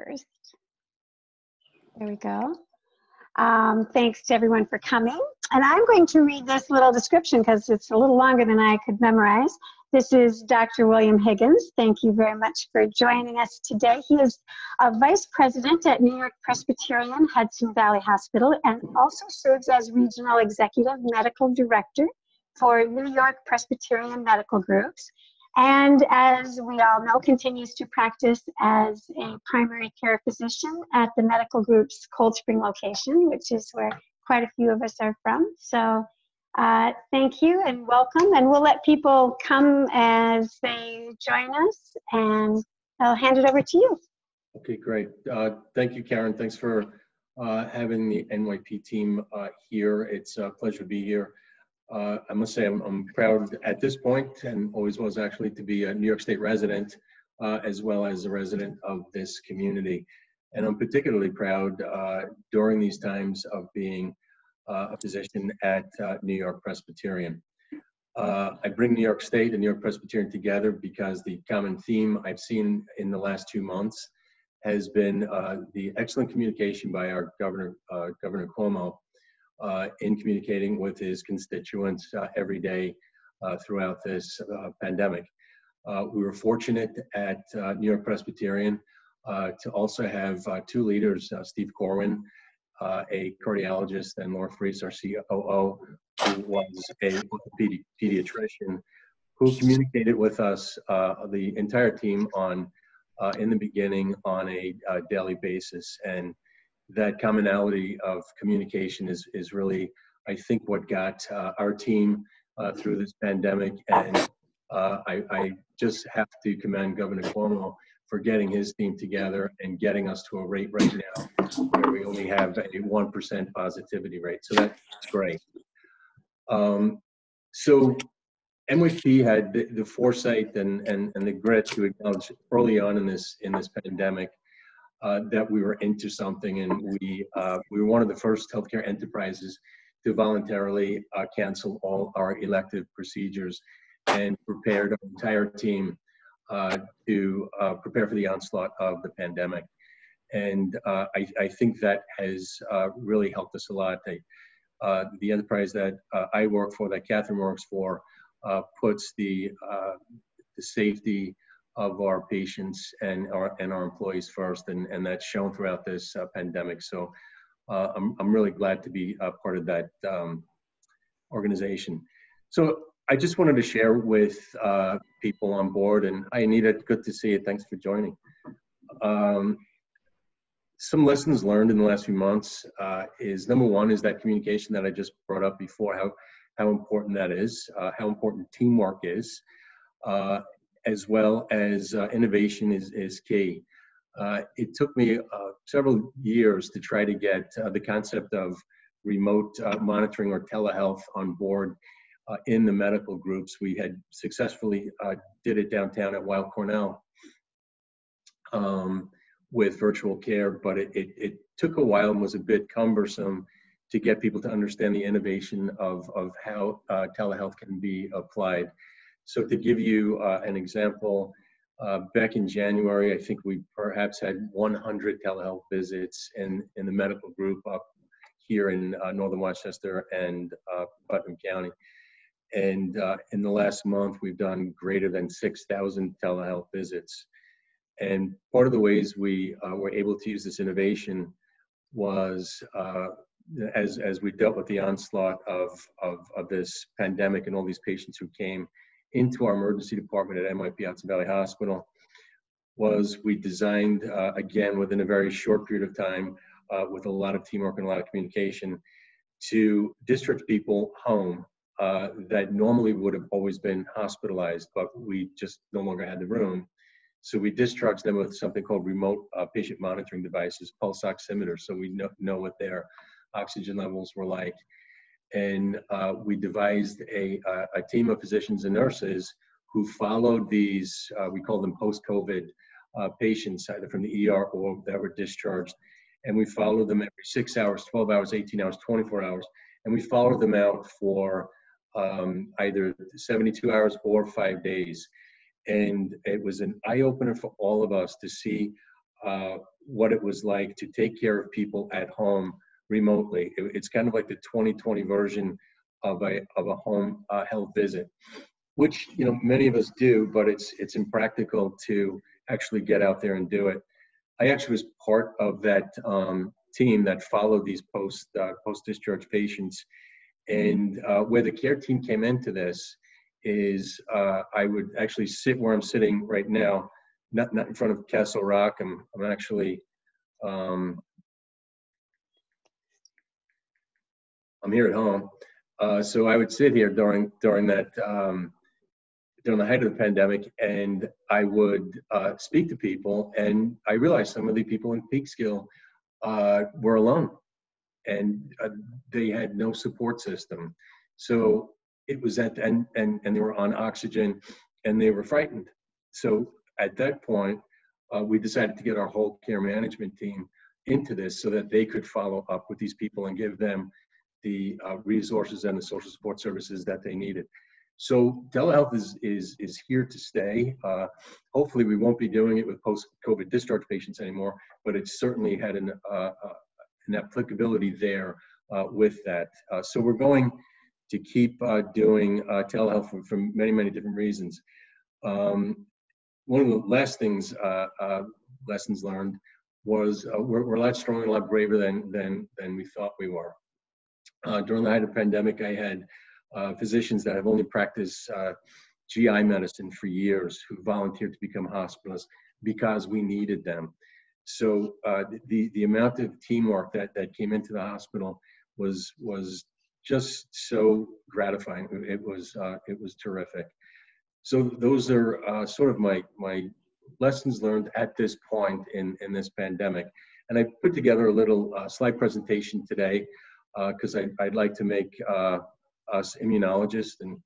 first. There we go. Thanks to everyone for coming. And I'm going to read this little description because it's a little longer than I could memorize. This is Dr. William Higgins. Thank you very much for joining us today. He is a vice president at NewYork-Presbyterian Hudson Valley Hospital and also serves as regional executive medical director for New York Presbyterian medical groups. And as we all know, continues to practice as a primary care physician at the medical group's Cold Spring location, which is where quite a few of us are from. So thank you and welcome. And we'll let people come as they join us, and I'll hand it over to you. Okay, great. Thank you, Karen. Thanks for having the NYP team here. It's a pleasure to be here. I must say I'm proud at this point, and always was actually, to be a New York State resident, as well as a resident of this community. And I'm particularly proud during these times of being a physician at New York-Presbyterian. I bring New York State and New York-Presbyterian together because the common theme I've seen in the last 2 months has been the excellent communication by our Governor Cuomo, in communicating with his constituents every day throughout this pandemic. We were fortunate at New York-Presbyterian to also have 2 leaders, Steve Corwin, a cardiologist, and Laura Freese, our COO, who was a pediatrician, who communicated with us, the entire team, on in the beginning on a daily basis. And that commonality of communication is really, I think, what got our team through this pandemic. And I just have to commend Governor Cuomo for getting his team together and getting us to a rate right now where we only have a 1% positivity rate. So that's great. So NYP had the foresight and the grit to acknowledge early on in this pandemic that we were into something, and we were one of the first healthcare enterprises to voluntarily cancel all our elective procedures and prepared our entire team to prepare for the onslaught of the pandemic. And I think that has really helped us a lot. The enterprise that I work for, that Catherine works for, puts the safety of our patients and our employees first, and that's shown throughout this pandemic. So I'm really glad to be a part of that organization. So I just wanted to share with people on board, and hi Anita, good to see you, thanks for joining. Some lessons learned in the last few months is, number one, is that communication that I just brought up before, how important that is, how important teamwork is, as well as innovation is key. It took me several years to try to get the concept of remote monitoring or telehealth on board in the medical groups. We had successfully did it downtown at Weill Cornell with virtual care, but it took a while and was a bit cumbersome to get people to understand the innovation of how telehealth can be applied. So to give you an example, back in January, I think we perhaps had 100 telehealth visits in the medical group up here in Northern Westchester and Putnam County. And in the last month, we've done greater than 6,000 telehealth visits. And part of the ways we were able to use this innovation was as we dealt with the onslaught of this pandemic and all these patients who came into our emergency department at NYP Hudson Valley Hospital, was we designed, again, within a very short period of time, with a lot of teamwork and a lot of communication, to discharge people home that normally would have always been hospitalized, but we just no longer had the room. So we discharged them with something called remote patient monitoring devices, pulse oximeters, so we know what their oxygen levels were like. And we devised a team of physicians and nurses who followed these, we call them post-COVID patients, either from the ER or that were discharged. And we followed them every 6 hours, 12 hours, 18 hours, 24 hours. And we followed them out for either 72 hours or 5 days. And it was an eye-opener for all of us to see what it was like to take care of people at home remotely. It's kind of like the 2020 version of a home health visit, which many of us do, but it's impractical to actually get out there and do it. I actually was part of that team that followed these post-discharge patients, and where the care team came into this is I would actually sit where I'm sitting right now, not in front of Castle Rock. I'm actually I'm here at home. So I would sit here during that during the height of the pandemic, and I would speak to people, and I realized some of the people in Peekskill were alone, and they had no support system. So it was and they were on oxygen, and they were frightened. So at that point, we decided to get our whole care management team into this so that they could follow up with these people and give them the resources and the social support services that they needed. So telehealth is here to stay. Hopefully we won't be doing it with post-COVID discharge patients anymore, but it certainly had an applicability there with that. So we're going to keep doing telehealth for many, many different reasons. One of the last things, lessons learned, was we're a lot stronger, a lot braver than we thought we were. During the height of the pandemic, I had physicians that have only practiced GI medicine for years who volunteered to become hospitalists because we needed them. So the amount of teamwork that came into the hospital was just so gratifying. It was terrific. So those are sort of my lessons learned at this point in this pandemic. And I put together a little slide presentation today because I'd like to make us immunologists, and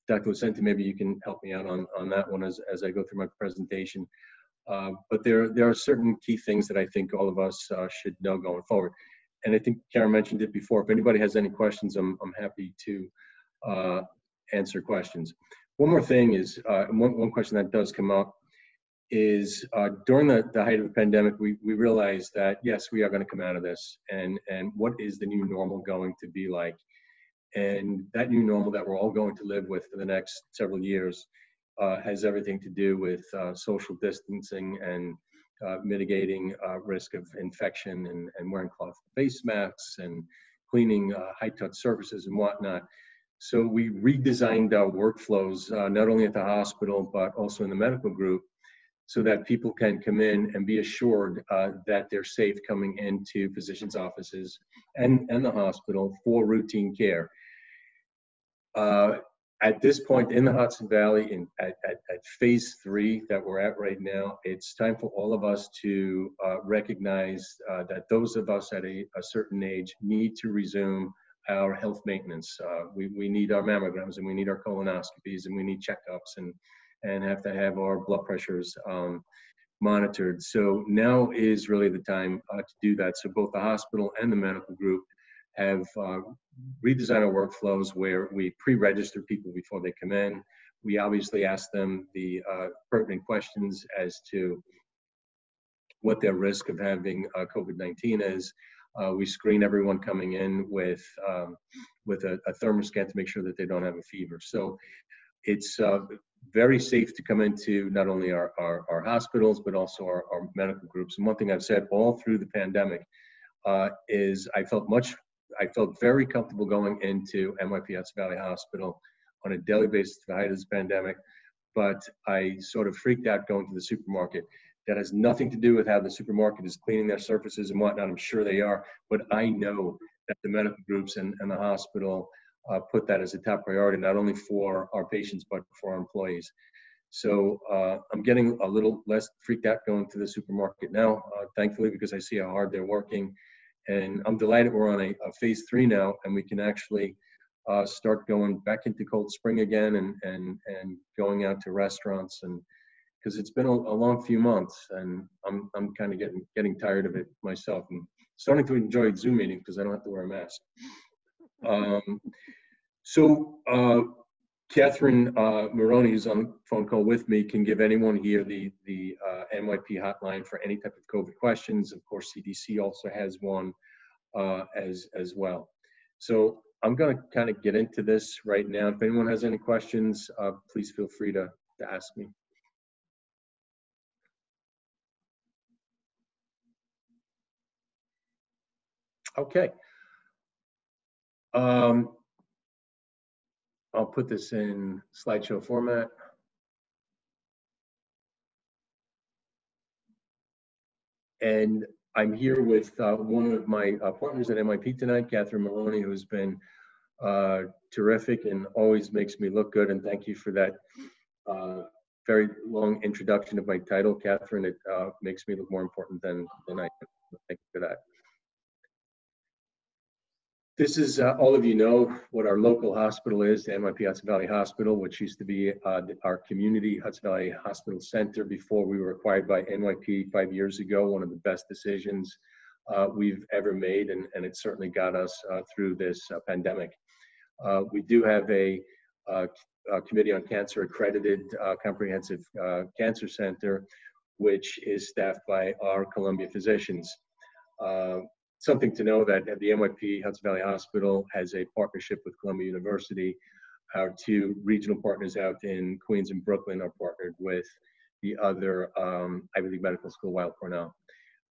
Dr. Lucente, maybe you can help me out on that one as I go through my presentation. But there are certain key things that I think all of us should know going forward. And I think Karen mentioned it before. If anybody has any questions, I'm happy to answer questions. One more thing is, one question that does come up is during the height of the pandemic, we realized that, yes, we are going to come out of this. And what is the new normal going to be like? And that new normal that we're all going to live with for the next several years has everything to do with social distancing and mitigating risk of infection and wearing cloth face masks and cleaning high-touch surfaces and whatnot. So we redesigned our workflows, not only at the hospital, but also in the medical group, so that people can come in and be assured that they're safe coming into physicians' offices and the hospital for routine care. At this point in the Hudson Valley, at phase 3 that we're at right now, it's time for all of us to recognize that those of us at a certain age need to resume our health maintenance. We need our mammograms, and we need our colonoscopies, and we need checkups, and have to have our blood pressures monitored. So now is really the time to do that. So both the hospital and the medical group have redesigned our workflows where we pre-register people before they come in. We obviously ask them the pertinent questions as to what their risk of having COVID-19 is. We screen everyone coming in with a thermoscan to make sure that they don't have a fever. So it's very safe to come into not only our hospitals, but also our medical groups. And one thing I've said all through the pandemic is I felt very comfortable going into NYP Hudson Valley Hospital on a daily basis at the height of this pandemic, but I sort of freaked out going to the supermarket. That has nothing to do with how the supermarket is cleaning their surfaces and whatnot. I'm sure they are, but I know that the medical groups and the hospital put that as a top priority, not only for our patients, but for our employees. So I'm getting a little less freaked out going to the supermarket now, thankfully, because I see how hard they're working. And I'm delighted we're on a phase 3 now, and we can actually start going back into Cold Spring again and going out to restaurants, and because it's been a long few months, and I'm kind of getting tired of it myself, and starting to enjoy Zoom meetings because I don't have to wear a mask. So Catherine Maroney, who's on the phone call with me, can give anyone here the NYP hotline for any type of COVID questions. Of course, CDC also has one as well. So I'm going to kind of get into this right now. If anyone has any questions, please feel free to ask me. Okay. I'll put this in slideshow format. And I'm here with one of my partners at NYP tonight, Catherine Maloney, who's been terrific and always makes me look good. And thank you for that very long introduction of my title, Catherine. It makes me look more important than I am. Thank you for that. This is, all of you know what our local hospital is, the NYP Hudson Valley Hospital, which used to be our community Hudson Valley Hospital Center before we were acquired by NYP 5 years ago. One of the best decisions we've ever made, and it certainly got us through this pandemic. We do have a Committee on Cancer accredited comprehensive cancer center, which is staffed by our Columbia physicians. Something to know that the NYP Hudson Valley Hospital has a partnership with Columbia University. Our two regional partners out in Queens and Brooklyn are partnered with the other Ivy League Medical School, Weill Cornell.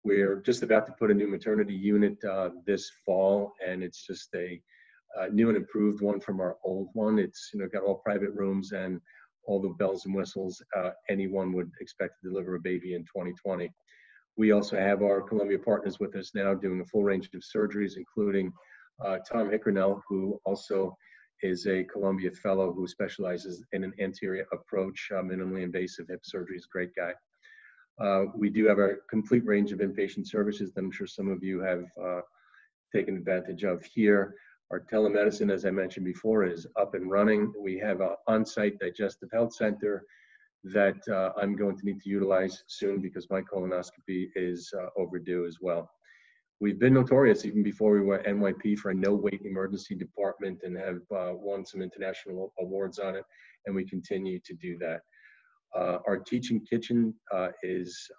We're just about to put a new maternity unit this fall, and it's just a new and improved one from our old one. It's got all private rooms and all the bells and whistles anyone would expect to deliver a baby in 2020. We also have our Columbia partners with us now doing a full range of surgeries, including Tom Hickernell, who also is a Columbia fellow who specializes in an anterior approach, minimally invasive hip surgery. He's a great guy. We do have a complete range of inpatient services that I'm sure some of you have taken advantage of here. Our telemedicine, as I mentioned before, is up and running. We have an on-site digestive health center that I'm going to need to utilize soon because my colonoscopy is overdue as well. We've been notorious even before we were NYP for a no-wait emergency department and have won some international awards on it, and we continue to do that. Our teaching kitchen is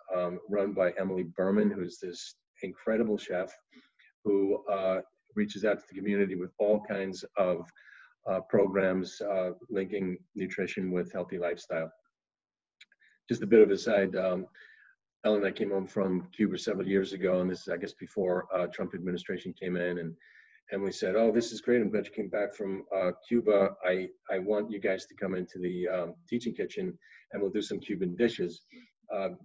run by Emily Berman, who's this incredible chef who reaches out to the community with all kinds of programs linking nutrition with healthy lifestyle. Just a bit of a side, Ellen and I came home from Cuba several years ago, and this is, I guess, before Trump administration came in, and Emily said, "Oh, this is great. I'm glad you came back from Cuba. I want you guys to come into the teaching kitchen, and we'll do some Cuban dishes."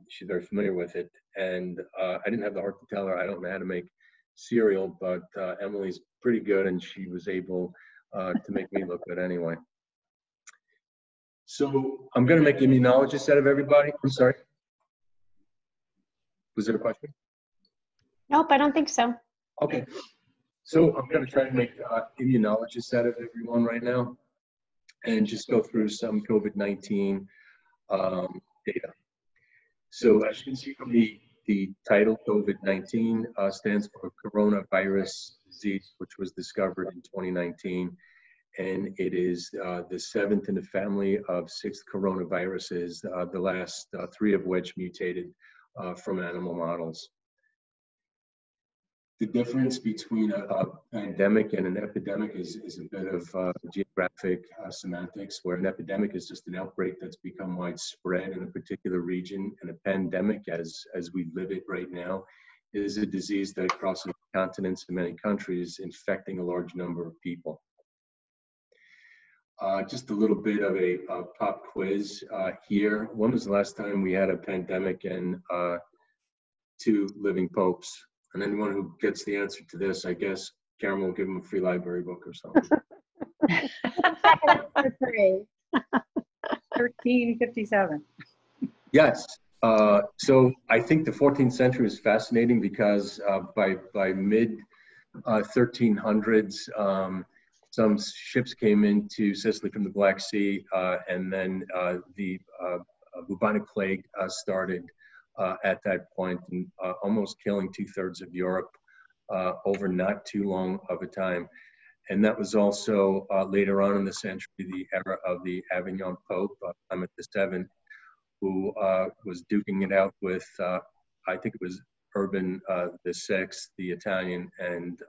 She's very familiar with it, and I didn't have the heart to tell her I don't know how to make cereal, but Emily's pretty good, and she was able to make me look good anyway. So I'm going to make immunologists out of everybody. I'm sorry. Was there a question? Nope, I don't think so. Okay. So I'm going to try to make immunologists out of everyone right now and just go through some COVID-19 data. So as you can see from the title, COVID-19 stands for coronavirus disease, which was discovered in 2019. And it is the seventh in a family of 6 coronaviruses, the last 3 of which mutated from animal models. The difference between a pandemic and an epidemic is a bit of geographic semantics, where an epidemic is just an outbreak that's become widespread in a particular region, and a pandemic, as we live it right now, is a disease that crosses continents in many countries, infecting a large number of people. Just a little bit of a pop quiz here. When was the last time we had a pandemic and 2 living popes? And anyone who gets the answer to this, I guess Karen will give them a free library book or something. 1357. Yes. So I think the 14th century is fascinating because by mid 1300s, some ships came into Sicily from the Black Sea, and then the bubonic plague started at that point, and almost killing 2/3 of Europe over not too long of a time. And that was also later on in the century, the era of the Avignon Pope, Clement VII, who was duking it out with, I think it was Urban VI, the Italian, and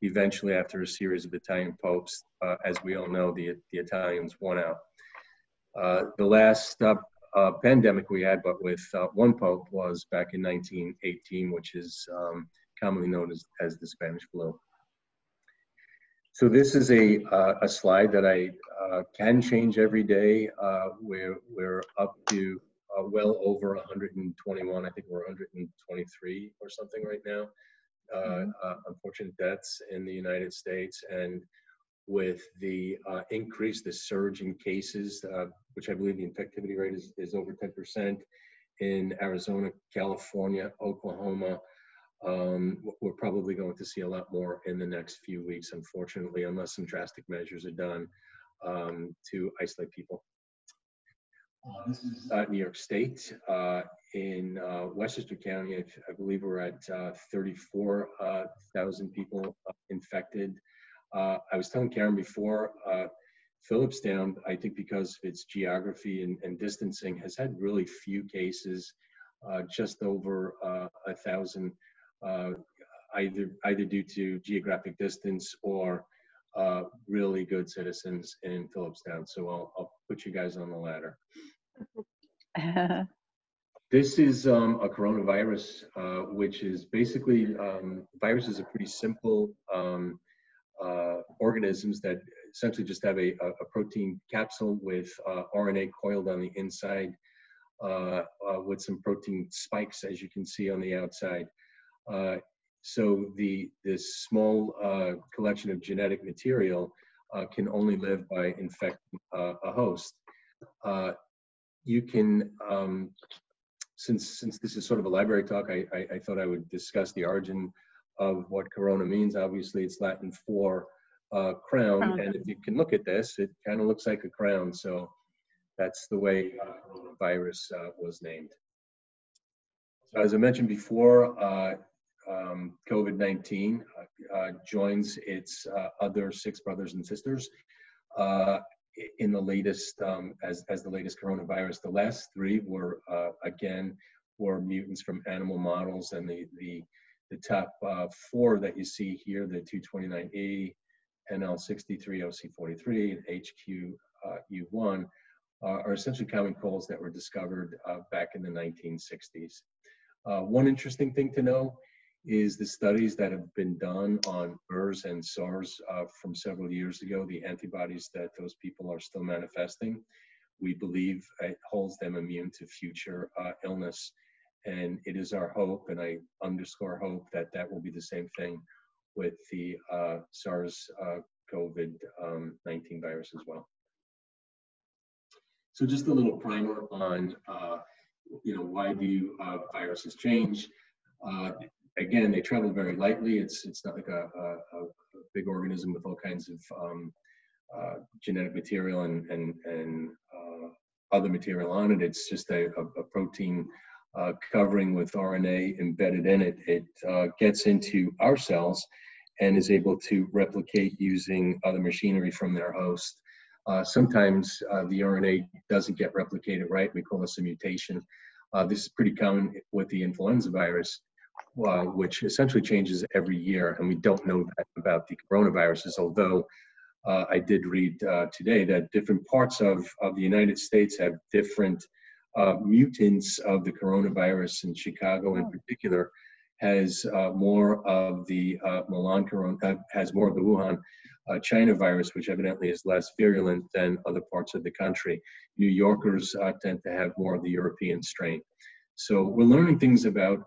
eventually, after a series of Italian popes, as we all know, the Italians won out. The last pandemic we had, but with one pope, was back in 1918, which is commonly known as the Spanish flu. So this is a slide that I can change every day. We're up to well over 121. I think we're 123 or something right now. Unfortunate deaths in the United States, and with the increase, the surge in cases, which I believe the infectivity rate is over 10% in Arizona, California, Oklahoma. We're probably going to see a lot more in the next few weeks, unfortunately, unless some drastic measures are done to isolate people. This is New York State. In Westchester County, I believe we're at 34,000 people infected. I was telling Karen before, Phillipstown, I think because of its geography and distancing, has had really few cases, just over 1,000, either due to geographic distance or really good citizens in Phillipstown. So I'll put you guys on the ladder. This is a coronavirus, which is basically, virus is a pretty simple organisms that essentially just have a protein capsule with RNA coiled on the inside with some protein spikes, as you can see on the outside. So this small collection of genetic material can only live by infecting a host. You can, since this is sort of a library talk, I thought I would discuss the origin of what corona means. Obviously, it's Latin for crown, and if you can look at this, it kind of looks like a crown. So that's the way coronavirus was named. So as I mentioned before, COVID-19 joins its other 6 brothers and sisters in the latest, as the latest coronavirus. The last 3 were, again, were mutants from animal models, and the top 4 that you see here, the 229E, NL63, OC43, and HQU1, are essentially common colds that were discovered back in the 1960s. One interesting thing to know is the studies that have been done on MERS and SARS from several years ago, the antibodies that those people are still manifesting. We believe it holds them immune to future illness. And it is our hope, and I underscore hope, that that will be the same thing with the SARS-CoV-19 virus as well. So just a little primer on, why do viruses change? Again, they travel very lightly. It's not like a big organism with all kinds of genetic material and other material on it. It's just a protein covering with RNA embedded in it. It gets into our cells and is able to replicate using other machinery from their host. Sometimes the RNA doesn't get replicated right. We call this a mutation. This is pretty common with the influenza virus, which essentially changes every year, and we don't know that about the coronaviruses, although I did read today that different parts of the United States have different mutants of the coronavirus. In Chicago in particular has more of the has more of the Wuhan China virus, which evidently is less virulent than other parts of the country. New Yorkers tend to have more of the European strain. So we're learning things about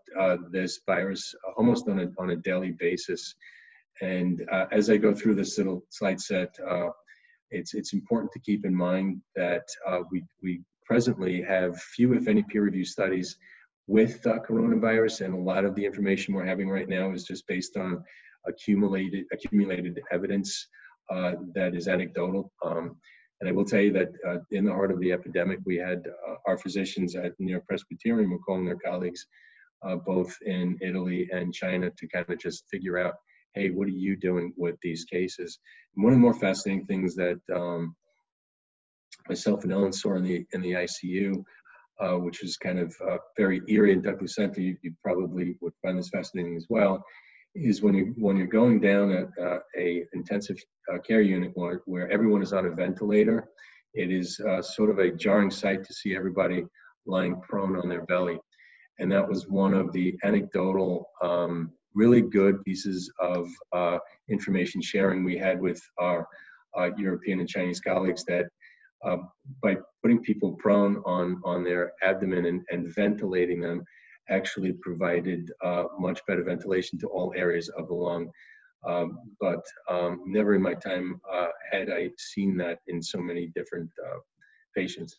this virus almost on a daily basis. And as I go through this little slide set, it's important to keep in mind that we presently have few, if any, peer-reviewed studies with coronavirus, and a lot of the information we're having right now is just based on accumulated evidence that is anecdotal. And I will tell you that in the heart of the epidemic, we had our physicians at NewYork-Presbyterian were calling their colleagues both in Italy and China to kind of just figure out hey, what are you doing with these cases? And one of the more fascinating things that myself and Ellen saw in the ICU, which is kind of very eerie and deeply center, you probably would find this fascinating as well, is when you're going down a intensive care unit where everyone is on a ventilator. It is sort of a jarring sight to see everybody lying prone on their belly. And that was one of the anecdotal, really good pieces of information sharing we had with our European and Chinese colleagues, that by putting people prone on their abdomen and ventilating them actually provided much better ventilation to all areas of the lung. But never in my time had I seen that in so many different patients.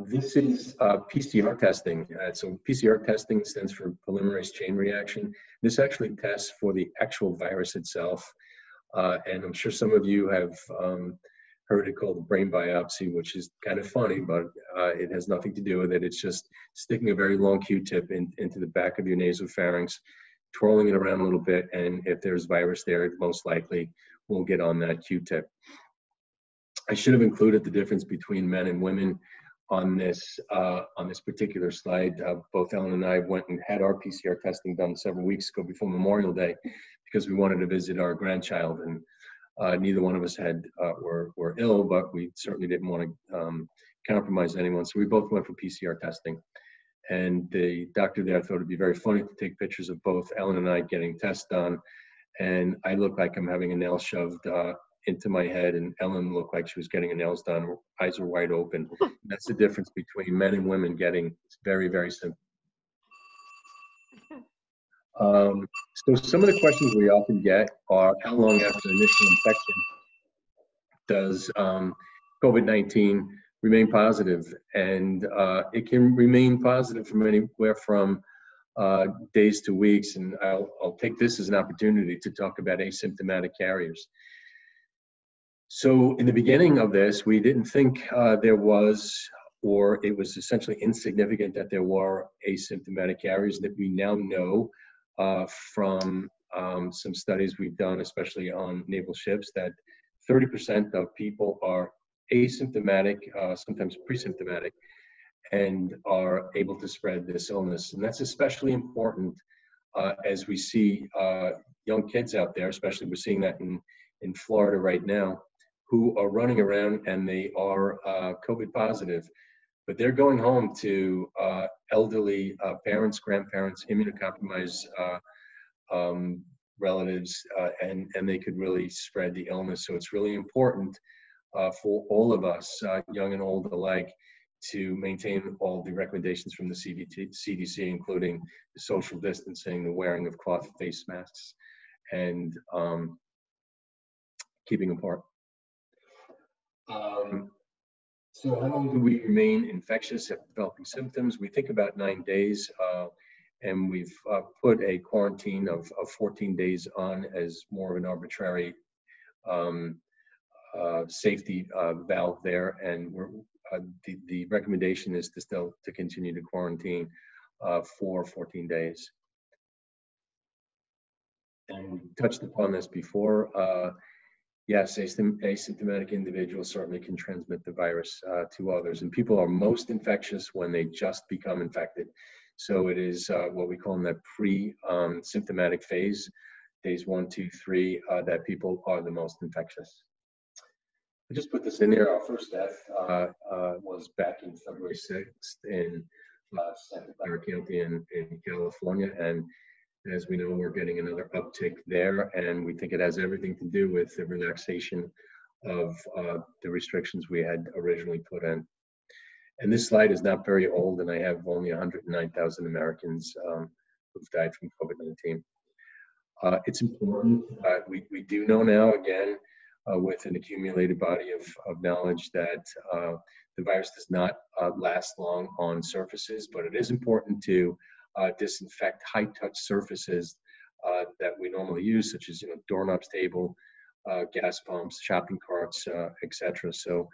This is PCR testing. So PCR testing stands for polymerase chain reaction. This actually tests for the actual virus itself. And I'm sure some of you have heard it called brain biopsy, which is kind of funny, but it has nothing to do with it. It's just sticking a very long Q-tip into the back of your nasopharynx, twirling it around a little bit, and if there's virus there, it most likely will get on that Q-tip. I should have included the difference between men and women on this particular slide. Both Ellen and I went and had our PCR testing done several weeks ago before Memorial Day because we wanted to visit our grandchild, and neither one of us were ill, but we certainly didn't want to compromise anyone. So we both went for PCR testing. And the doctor there thought it'd be very funny to take pictures of both Ellen and I getting tests done. And I look like I'm having a nail shoved into my head, and Ellen looked like she was getting her nails done. Her eyes were wide open. That's the difference between men and women getting. It's very, very simple. So some of the questions we often get are, how long after initial infection does COVID-19 remain positive? And it can remain positive from anywhere from days to weeks. And I'll take this as an opportunity to talk about asymptomatic carriers. So in the beginning of this, we didn't think there was, or it was essentially insignificant that there were asymptomatic carriers, that we now know from some studies we've done, especially on naval ships, that 30% of people are asymptomatic, sometimes pre-symptomatic, and are able to spread this illness. And that's especially important as we see young kids out there, especially we're seeing that in Florida right now, who are running around and they are COVID positive, but they're going home to elderly parents, grandparents, immunocompromised relatives, and they could really spread the illness. So it's really important for all of us, young and old alike, to maintain all the recommendations from the CDC, including the social distancing, the wearing of cloth face masks, and keeping apart. So how long do we remain infectious after developing symptoms? We think about 9 days, and we've put a quarantine of 14 days on as more of an arbitrary safety valve there. And the recommendation is to continue to quarantine for 14 days. And we touched upon this before. Yes, asymptomatic individuals certainly can transmit the virus to others, and people are most infectious when they just become infected. So it is what we call in that pre-symptomatic phase, days 1, 2, 3, that people are the most infectious. I just put this in there. Our first death was back in February 6th in Santa Clara County in California, and as we know, we're getting another uptick there, and we think it has everything to do with the relaxation of the restrictions we had originally put in. And this slide is not very old, and I have only 109,000 Americans who've died from COVID-19. It's important. We do know now, again, with an accumulated body of knowledge, that the virus does not last long on surfaces, but it is important to disinfect high-touch surfaces that we normally use, such as doorknobs, table, gas pumps, shopping carts, etc. So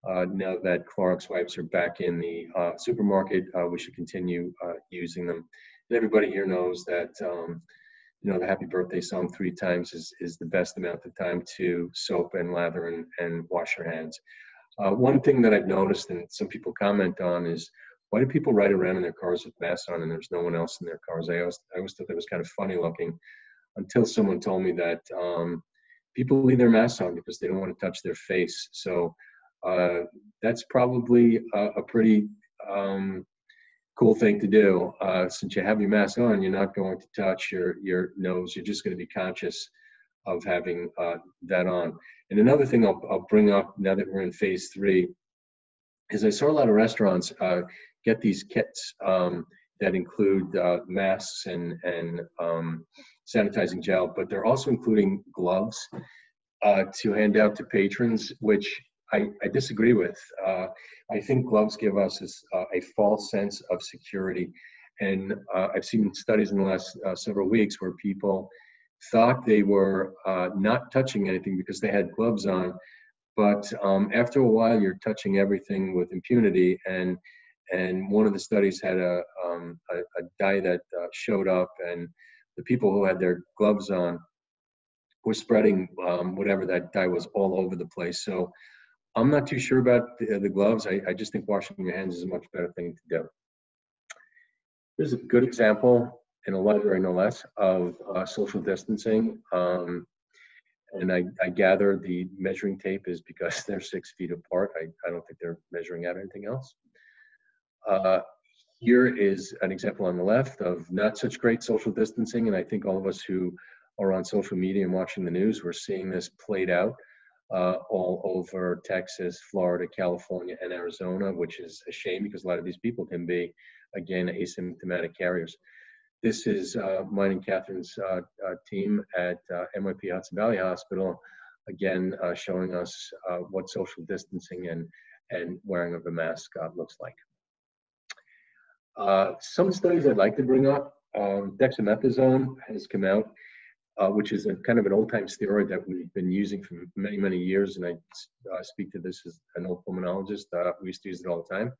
now that Clorox wipes are back in the supermarket, we should continue using them. And everybody here knows that you know, the happy birthday song 3 times is the best amount of time to soap and lather and wash your hands. One thing that I've noticed and some people comment on is, why do people ride around in their cars with masks on and there's no one else in their cars? I always thought that was kind of funny looking, until someone told me that people leave their masks on because they don't want to touch their face. So that's probably a pretty cool thing to do. Since you have your mask on, you're not going to touch your nose. You're just going to be conscious of having that on. And another thing I'll bring up now that we're in phase 3 is I saw a lot of restaurants get these kits that include masks and sanitizing gel, but they're also including gloves to hand out to patrons, which I disagree with. I think gloves give us a false sense of security. And I've seen studies in the last several weeks where people thought they were not touching anything because they had gloves on. But after a while, you're touching everything with impunity. And one of the studies had a dye that showed up, and the people who had their gloves on were spreading whatever that dye was all over the place. So I'm not too sure about the gloves. I just think washing your hands is a much better thing to do. Here's a good example, in a library no less, of social distancing. And I gather the measuring tape is because they're 6 feet apart. I don't think they're measuring out anything else. Here is an example on the left of not such great social distancing. And I think all of us who are on social media and watching the news, we're seeing this played out all over Texas, Florida, California, and Arizona, which is a shame because a lot of these people can be, again, asymptomatic carriers. This is mine and Catherine's team at NYP Hudson Valley Hospital, again, showing us what social distancing and wearing of a mask looks like. Some studies I'd like to bring up, dexamethasone has come out, which is a kind of an old-time steroid that we've been using for many, many years, and I speak to this as an old pulmonologist. We used to use it all the time.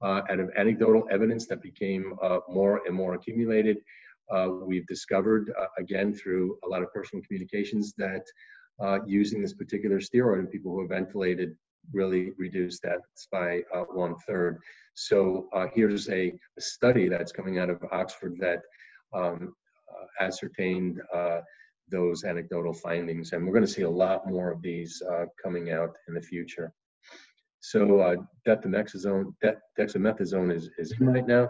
Out of anecdotal evidence that became more and more accumulated, we've discovered, again, through a lot of personal communications, that using this particular steroid in people who are ventilated really reduced that by 1/3. So here's a study that's coming out of Oxford that ascertained those anecdotal findings, and we're going to see a lot more of these coming out in the future. So dexamethasone is in right now.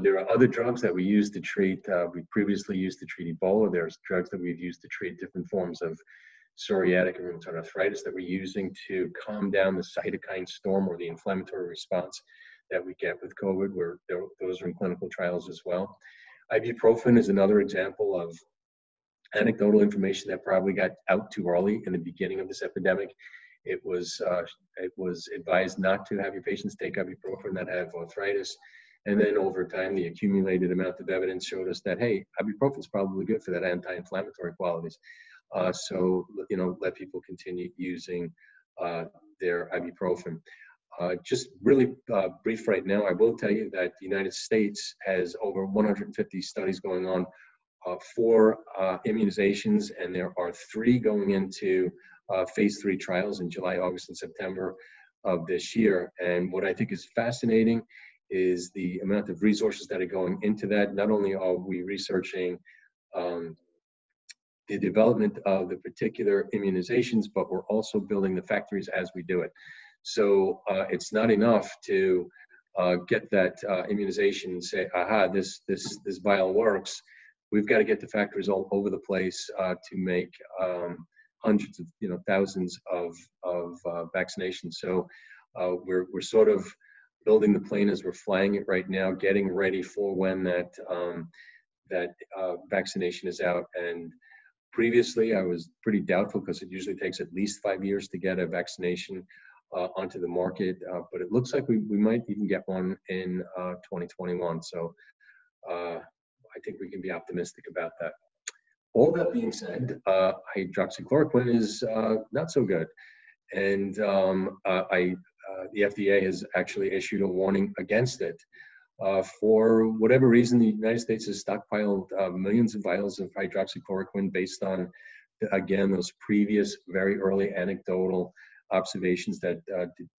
There are other drugs that we use to treat, we previously used to treat Ebola. There's drugs that we've used to treat different forms of psoriatic and rheumatoid arthritis that we're using to calm down the cytokine storm or the inflammatory response that we get with COVID, where those are in clinical trials as well. Ibuprofen is another example of anecdotal information that probably got out too early in the beginning of this epidemic. It was advised not to have your patients take ibuprofen that have arthritis. And then over time, the accumulated amount of evidence showed us that, hey, ibuprofen is probably good for that anti-inflammatory qualities. So, you know, let people continue using their ibuprofen. Just really brief right now, I will tell you that the United States has over 150 studies going on for immunizations, and there are 3 going into phase 3 trials in July, August, and September of this year. And what I think is fascinating is the amount of resources that are going into that. Not only are we researching the development of the particular immunizations, but we're also building the factories as we do it. So it's not enough to get that immunization and say, aha, this vial works. We've got to get the factories all over the place to make hundreds of, thousands of vaccinations. So we're sort of building the plane as we're flying it right now, getting ready for when that vaccination is out. And previously, I was pretty doubtful because it usually takes at least 5 years to get a vaccination onto the market, but it looks like we might even get one in 2021. So I think we can be optimistic about that. All that being said, hydroxychloroquine is not so good. And the FDA has actually issued a warning against it. For whatever reason, the United States has stockpiled millions of vials of hydroxychloroquine based on, again, those previous very early anecdotal observations that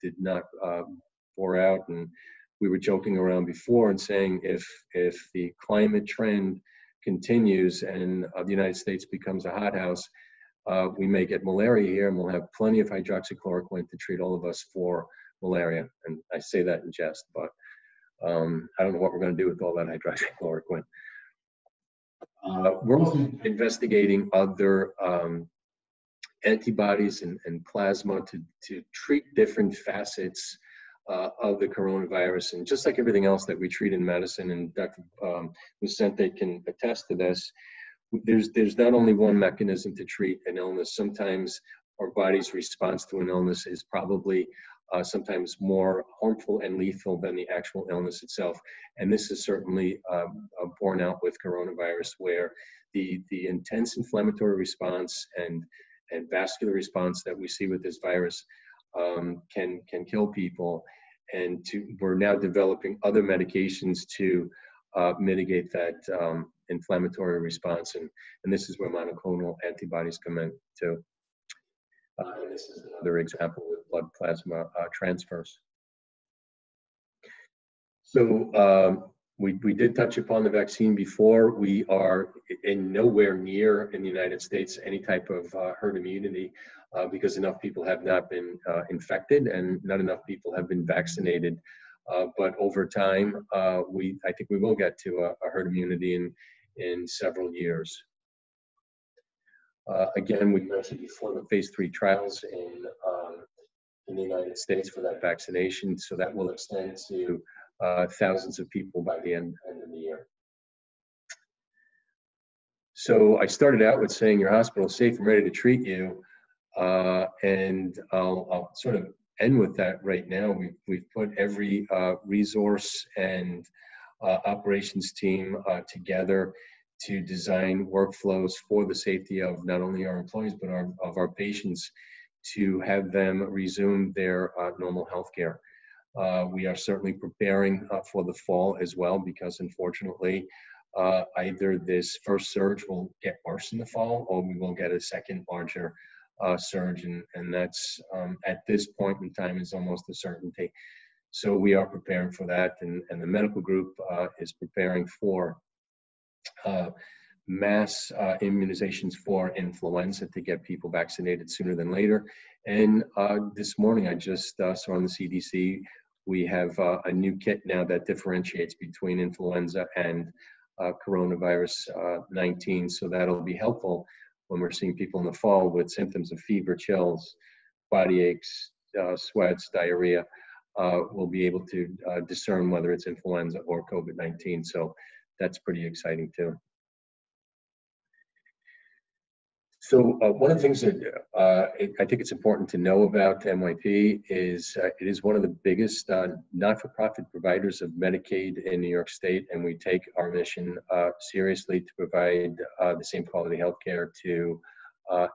did not bore out. And we were joking around before and saying if the climate trend continues and the United States becomes a hothouse, we may get malaria here, and we'll have plenty of hydroxychloroquine to treat all of us for malaria. And I say that in jest, but I don't know what we're going to do with all that hydroxychloroquine. We're also investigating other antibodies and plasma to treat different facets of the coronavirus. And just like everything else that we treat in medicine, and Dr. Vicente can attest to this, there's not only one mechanism to treat an illness. Sometimes our body's response to an illness is probably sometimes more harmful and lethal than the actual illness itself. And this is certainly borne out with coronavirus, where the intense inflammatory response and vascular response that we see with this virus can kill people. And we're now developing other medications to mitigate that inflammatory response. And this is where monoclonal antibodies come in too. And this is another example with blood plasma transfers. So we did touch upon the vaccine before. We are nowhere near in the United States any type of herd immunity because enough people have not been infected and not enough people have been vaccinated. But over time, I think we will get to a herd immunity in several years. Again, we mentioned before the phase 3 trials in the United States for that vaccination, so that will extend to thousands of people by the end of the year. So I started out with saying your hospital is safe and ready to treat you, and I'll sort of end with that right now. We've put every resource and operations team together to design workflows for the safety of not only our employees, but of our patients, to have them resume their normal health care. We are certainly preparing for the fall as well, because unfortunately, either this first surge will get worse in the fall, or we will get a second larger surge, and that's at this point in time is almost a certainty. So we are preparing for that, and the medical group is preparing for mass immunizations for influenza to get people vaccinated sooner than later. And this morning I just saw on the CDC, we have a new kit now that differentiates between influenza and coronavirus 19. So that'll be helpful when we're seeing people in the fall with symptoms of fever, chills, body aches, sweats, diarrhea. We'll be able to discern whether it's influenza or COVID-19. So that's pretty exciting too. So one of the things that I think it's important to know about NYP is it is one of the biggest not-for-profit providers of Medicaid in New York State, and we take our mission seriously to provide the same quality health care to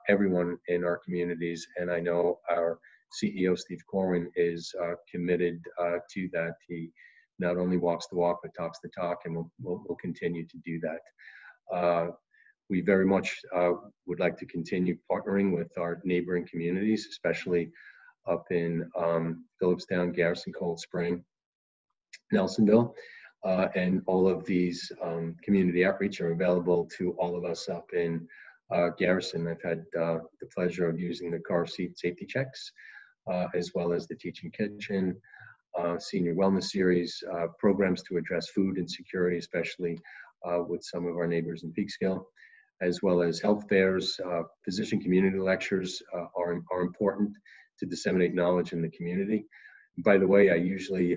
everyone in our communities. And I know our CEO, Steve Corwin, is committed to that. He not only walks the walk, but talks the talk, and we'll continue to do that. We very much would like to continue partnering with our neighboring communities, especially up in Phillipstown, Garrison, Cold Spring, Nelsonville, and all of these community outreach are available to all of us up in Garrison. I've had the pleasure of using the car seat safety checks, as well as the Teaching Kitchen, Senior Wellness Series, programs to address food insecurity, especially with some of our neighbors in Peekskill, as well as health fairs. Physician community lectures are important to disseminate knowledge in the community. By the way, I usually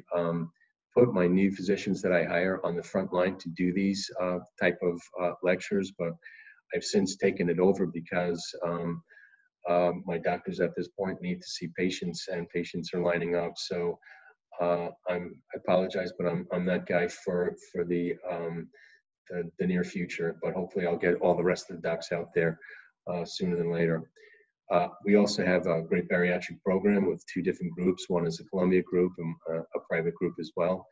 put my new physicians that I hire on the front line to do these type of lectures, but I've since taken it over because my doctors at this point need to see patients, and patients are lining up. So I apologize, but I'm that guy for the near future, but hopefully I'll get all the rest of the docs out there sooner than later. We also have a great bariatric program with 2 different groups. One is a Columbia group and a private group as well.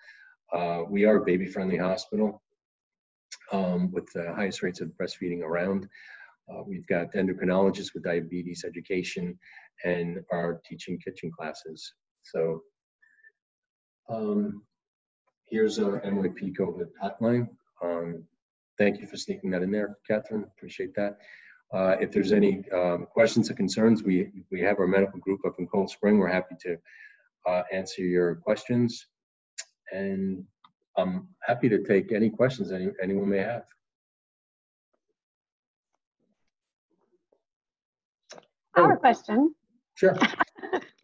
We are a baby-friendly hospital with the highest rates of breastfeeding around. We've got endocrinologists with diabetes education and are teaching kitchen classes. So here's our NYP COVID hotline. Thank you for sneaking that in there, Catherine. Appreciate that. If there's any questions or concerns, we have our medical group up in Cold Spring. We're happy to answer your questions. And I'm happy to take any questions anyone may have. I have a question. Sure.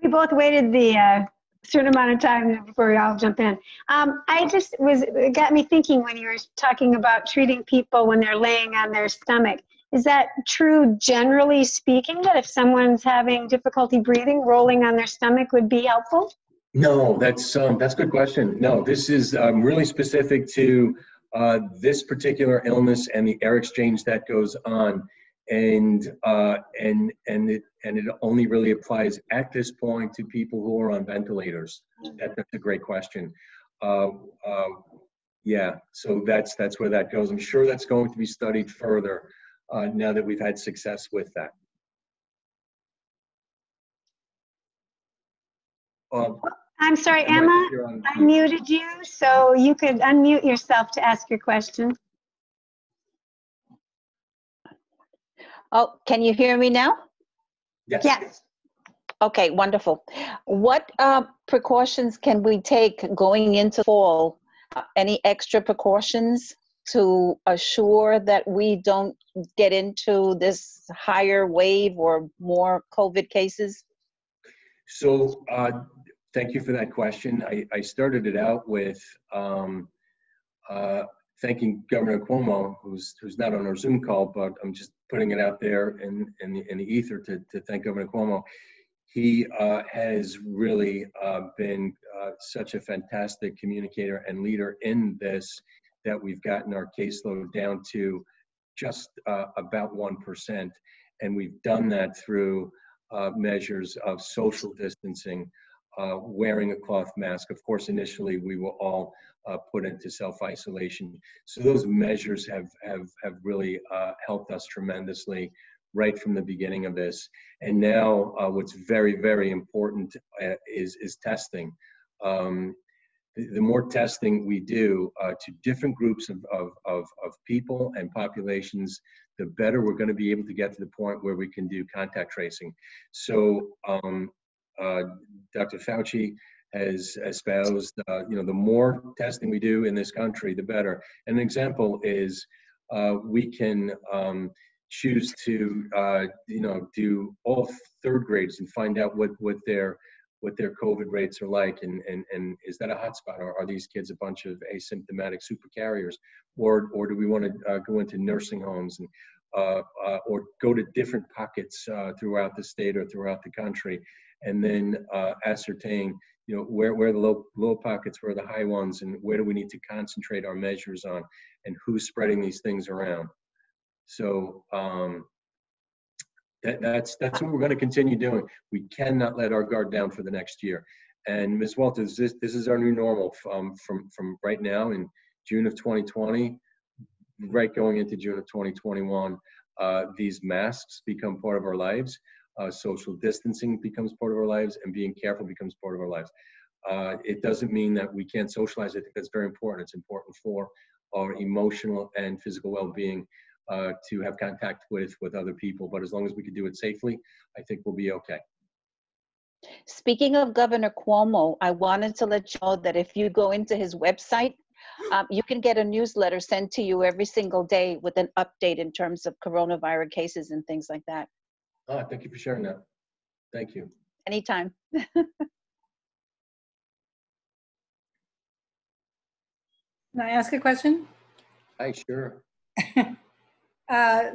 We both waited the certain amount of time before we all jump in. It got me thinking when you were talking about treating people when they're laying on their stomach. Is that true, generally speaking, that if someone's having difficulty breathing, rolling on their stomach would be helpful? No, that's a good question. No, this is really specific to this particular illness and the air exchange that goes on, and it only really applies at this point to people who are on ventilators. That's a great question. Yeah, so that's where that goes. I'm sure that's going to be studied further now that we've had success with that. I'm sorry, Emma, I muted you, so you could unmute yourself to ask your question. Oh, can you hear me now? Yes. Yes. Okay, wonderful. What precautions can we take going into fall? Any extra precautions to assure that we don't get into this higher wave or more COVID cases? So thank you for that question. I started it out with thanking Governor Cuomo, who's not on our Zoom call, but I'm just putting it out there in the ether to thank Governor Cuomo. He has really been such a fantastic communicator and leader in this, that we've gotten our caseload down to just about 1%. And we've done that through measures of social distancing, wearing a cloth mask. Of course, initially we were all put into self-isolation. So those measures have really helped us tremendously right from the beginning of this. And now what's very, very important is testing. The more testing we do to different groups of people and populations, the better we're going to be able to get to the point where we can do contact tracing. So Dr. Fauci has espoused, the more testing we do in this country, the better. An example is we can choose to, do all third graders and find out what their COVID rates are like, and is that a hotspot, or are these kids a bunch of asymptomatic supercarriers, or do we want to go into nursing homes and or go to different pockets throughout the state or throughout the country, and then ascertain, where the low pockets, where are the high ones, and where do we need to concentrate our measures on, and who's spreading these things around. So that's what we're going to continue doing. We cannot let our guard down for the next year. And Ms. Walters, this is our new normal from right now in June of 2020, right going into June of 2021. These masks become part of our lives. Social distancing becomes part of our lives, and being careful becomes part of our lives. It doesn't mean that we can't socialize. I think that's very important. It's important for our emotional and physical well-being to have contact with other people. But as long as we can do it safely, I think we'll be okay. Speaking of Governor Cuomo, I wanted to let you know that if you go into his website, you can get a newsletter sent to you every single day with an update in terms of coronavirus cases and things like that. Thank you for sharing that. Thank you. Anytime. Can I ask a question? Hi, sure.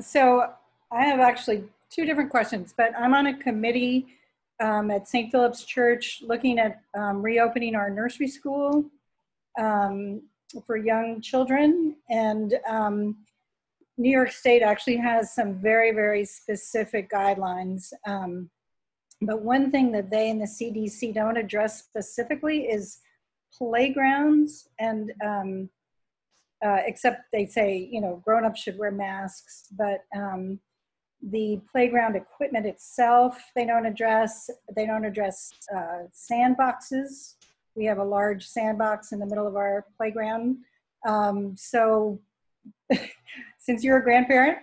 So I have actually two different questions, but I'm on a committee at St. Philip's Church looking at reopening our nursery school for young children. And New York State actually has some very, very specific guidelines. But one thing that they and the CDC don't address specifically is playgrounds, and except they say, you know, grown-ups should wear masks, but the playground equipment itself, they don't address. They don't address sandboxes. We have a large sandbox in the middle of our playground. So since you're a grandparent,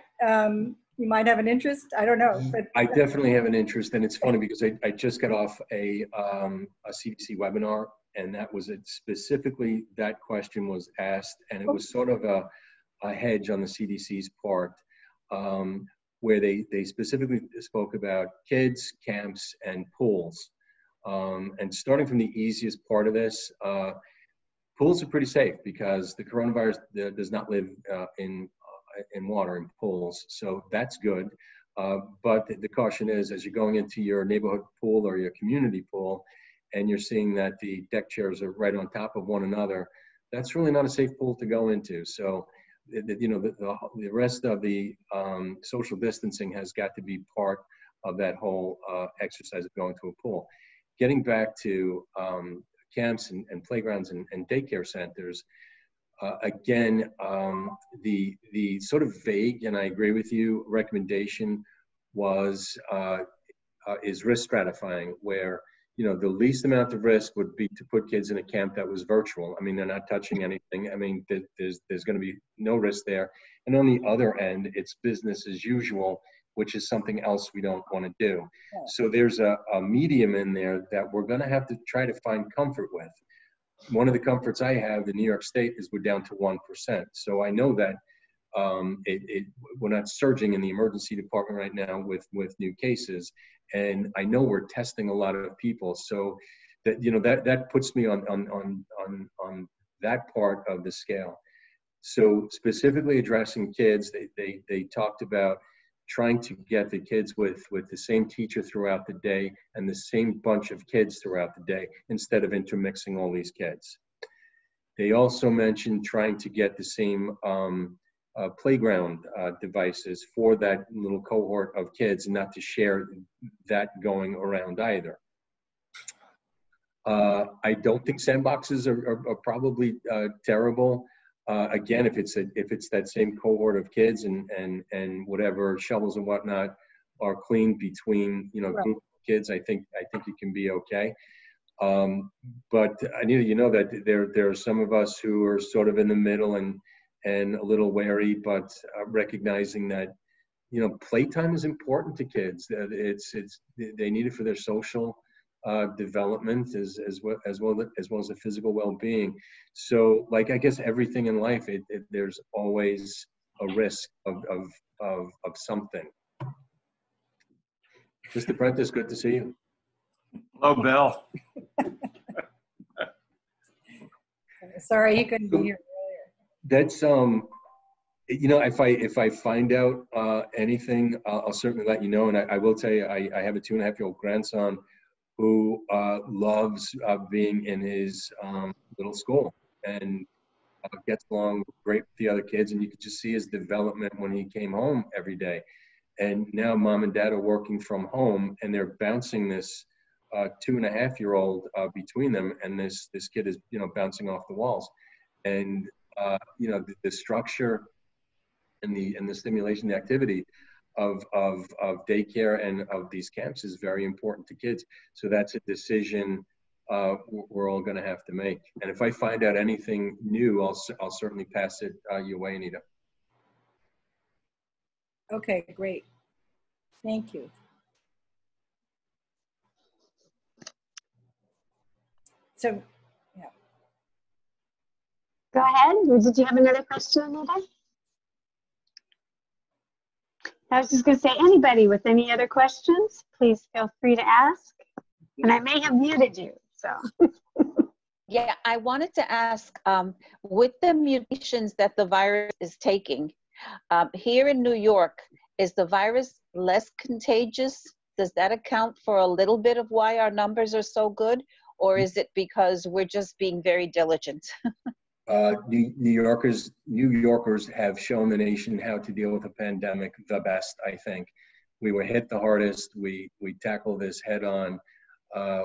you might have an interest. I don't know. But I definitely have an interest, and it's funny because I just got off a CDC webinar, and that was it. Specifically, that question was asked, and it was sort of a hedge on the CDC's part, where they specifically spoke about kids, camps, and pools. And starting from the easiest part of this, pools are pretty safe because the coronavirus does not live in water, in pools, so that's good. But the caution is, as you're going into your neighborhood pool or your community pool, and you're seeing that the deck chairs are right on top of one another, that's really not a safe pool to go into. So, you know, the rest of the social distancing has got to be part of that whole exercise of going to a pool. Getting back to camps and playgrounds and daycare centers, again, the sort of vague, and I agree with you, recommendation was is risk stratifying, where, you know, the least amount of risk would be to put kids in a camp that was virtual. I mean, they're not touching anything. I mean, there's going to be no risk there. And on the other end, it's business as usual, which is something else we don't want to do. So there's a medium in there that we're going to have to try to find comfort with. One of the comforts I have in New York State is we're down to 1%. So I know that we're not surging in the emergency department right now with new cases. And I know we're testing a lot of people. So that, you know, that puts me on that part of the scale. So specifically addressing kids, they talked about trying to get the kids with the same teacher throughout the day and the same bunch of kids throughout the day instead of intermixing all these kids. They also mentioned trying to get the same playground devices for that little cohort of kids, and not to share that going around either. I don't think sandboxes are probably terrible. Again, if it's that same cohort of kids and whatever shovels and whatnot are cleaned between, you know, Right. group of kids, I think it can be okay. But Anita, you know that there are some of us who are sort of in the middle and a little wary, but recognizing that, you know, playtime is important to kids. They need it for their social development as well as the physical well-being. So, like, I guess everything in life, there's always a risk of something. Mr. Prentice, good to see you. Hello, Bill. sorry, he couldn't be here earlier. That's you know, if I find out anything, I'll certainly let you know. And I will tell you, I have a 2.5-year-old grandson who loves being in his little school and gets along great with the other kids. And you could just see his development when he came home every day. And now mom and dad are working from home, and they're bouncing this 2.5-year-old between them, and this kid is, you know, bouncing off the walls. And you know, the structure and the stimulation, the activity of daycare and of these camps is very important to kids. So that's a decision we're all going to have to make. And if I find out anything new, I'll certainly pass it your way, Anita. Okay, great. Thank you. So, yeah. Go ahead. Did you have another question, Anita? I was just going to say, anybody with any other questions, please feel free to ask. And I may have muted you, so. Yeah, I wanted to ask, with the mutations that the virus is taking, here in New York, is the virus less contagious? Does that account for a little bit of why our numbers are so good? Or is it because we're just being very diligent? New Yorkers have shown the nation how to deal with a pandemic the best, I think. We were hit the hardest. We tackled this head on.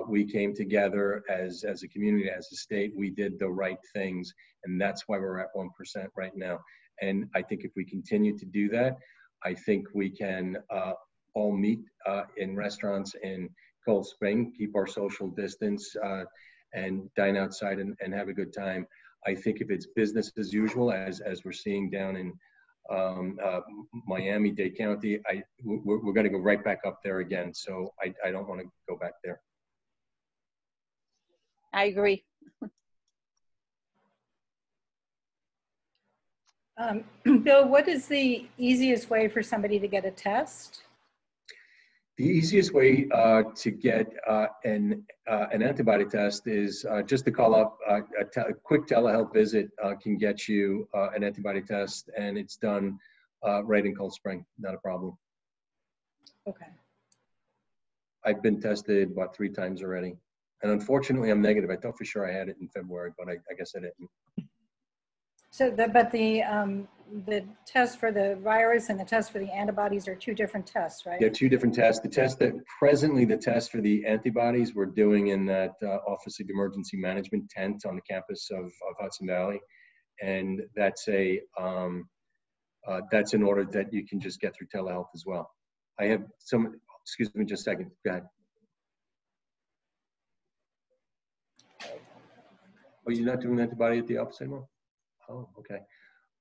we came together as a community, as a state. We did the right things, and that's why we're at 1% right now. And I think if we continue to do that, I think we can all meet in restaurants in Cold Spring, keep our social distance, and dine outside and have a good time. I think if it's business as usual, as we're seeing down in Miami-Dade County, we're going to go right back up there again. So I don't want to go back there. I agree. Bill, what is the easiest way for somebody to get a test? The easiest way to get an antibody test is just to call up. A quick telehealth visit can get you an antibody test, and it's done right in Cold Spring. Not a problem. Okay. I've been tested about 3 times already, and unfortunately, I'm negative. I thought for sure I had it in February, but I guess I didn't. So, the test for the virus and the test for the antibodies are 2 different tests, right? They're 2 different tests. The test that presently, the test for the antibodies, we're doing in that Office of Emergency Management tent on the campus of Hudson Valley, and that's an order that you can just get through telehealth as well. I have some. Excuse me, just a second. Go ahead. Oh, you're not doing the antibody at the office anymore? Oh, okay.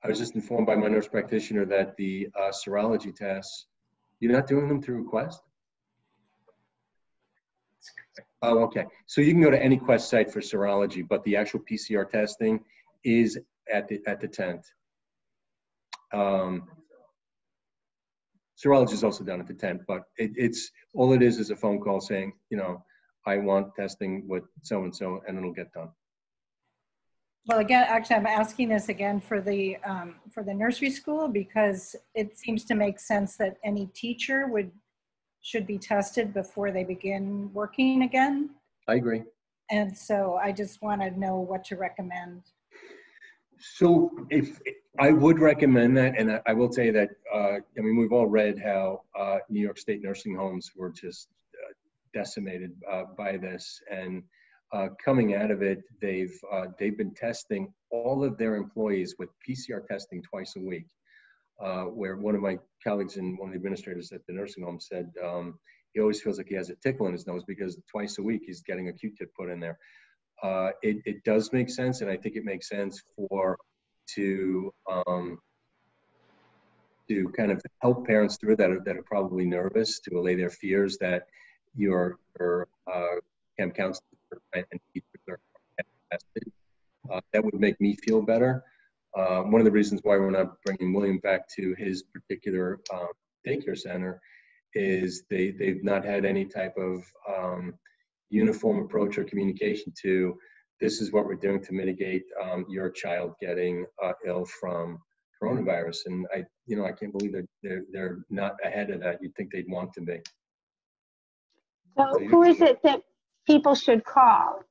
I was just informed by my nurse practitioner that the serology tests, you're not doing them through Quest? Oh, okay. So you can go to any Quest site for serology, but the actual PCR testing is at the tent. Serology is also done at the tent, but it's all it is a phone call saying, you know, I want testing with so-and-so, and it'll get done. Well, again, actually, I'm asking this again for the nursery school, because it seems to make sense that any teacher should be tested before they begin working again. I agree. And so I just want to know what to recommend. So if I would recommend that, and I will tell you that, I mean, we've all read how New York State nursing homes were just decimated by this, and coming out of it, they've been testing all of their employees with PCR testing twice a week. Where one of my colleagues and one of the administrators at the nursing home said he always feels like he has a tickle in his nose because twice a week he's getting a Q-tip put in there. It does make sense, and I think it makes sense to kind of help parents through that are probably nervous, to allay their fears that your camp counselor and teachers are tested. That would make me feel better. One of the reasons why we're not bringing William back to his particular daycare center is they've not had any type of uniform approach or communication to, this is what we're doing to mitigate your child getting ill from coronavirus. And I can't believe they're not ahead of that. You'd think they'd want to be. So who is it that people should call?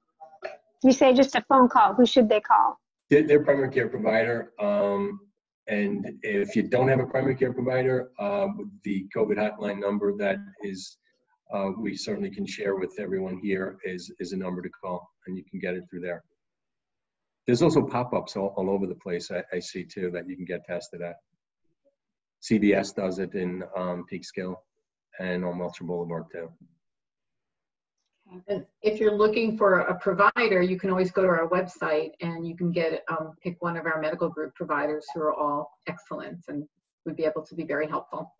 You say just a phone call. Who should they call? Their primary care provider. And if you don't have a primary care provider, the COVID hotline number that is, we certainly can share with everyone here is a number to call, and you can get it through there. There's also pop-ups all over the place I see too that you can get tested at. CVS does it in Peekskill and on Melcher Boulevard too. And if you're looking for a provider, you can always go to our website and you can get pick one of our medical group providers who are all excellent and would be able to be very helpful.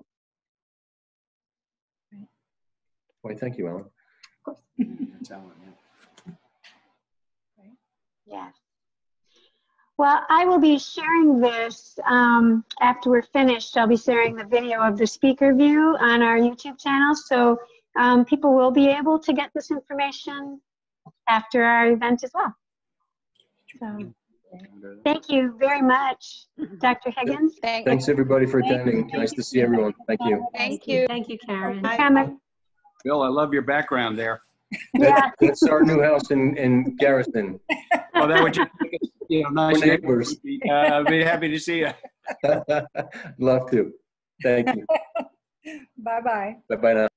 Well, thank you, Ellen. Of course. Yeah. Well, I will be sharing this after we're finished. I'll be sharing the video of the speaker view on our YouTube channel. So people will be able to get this information after our event as well. So, thank you very much, Dr. Higgins. Thanks everybody for attending. Nice to see everyone. Thank you. Thank you. Thank you, Karen. Bill, I love your background there. Yeah. That's our new house in Garrison. Well, that would just make it, nice We're neighbors. I'd be happy to see you. Love to. Thank you. Bye-bye. Bye-bye now.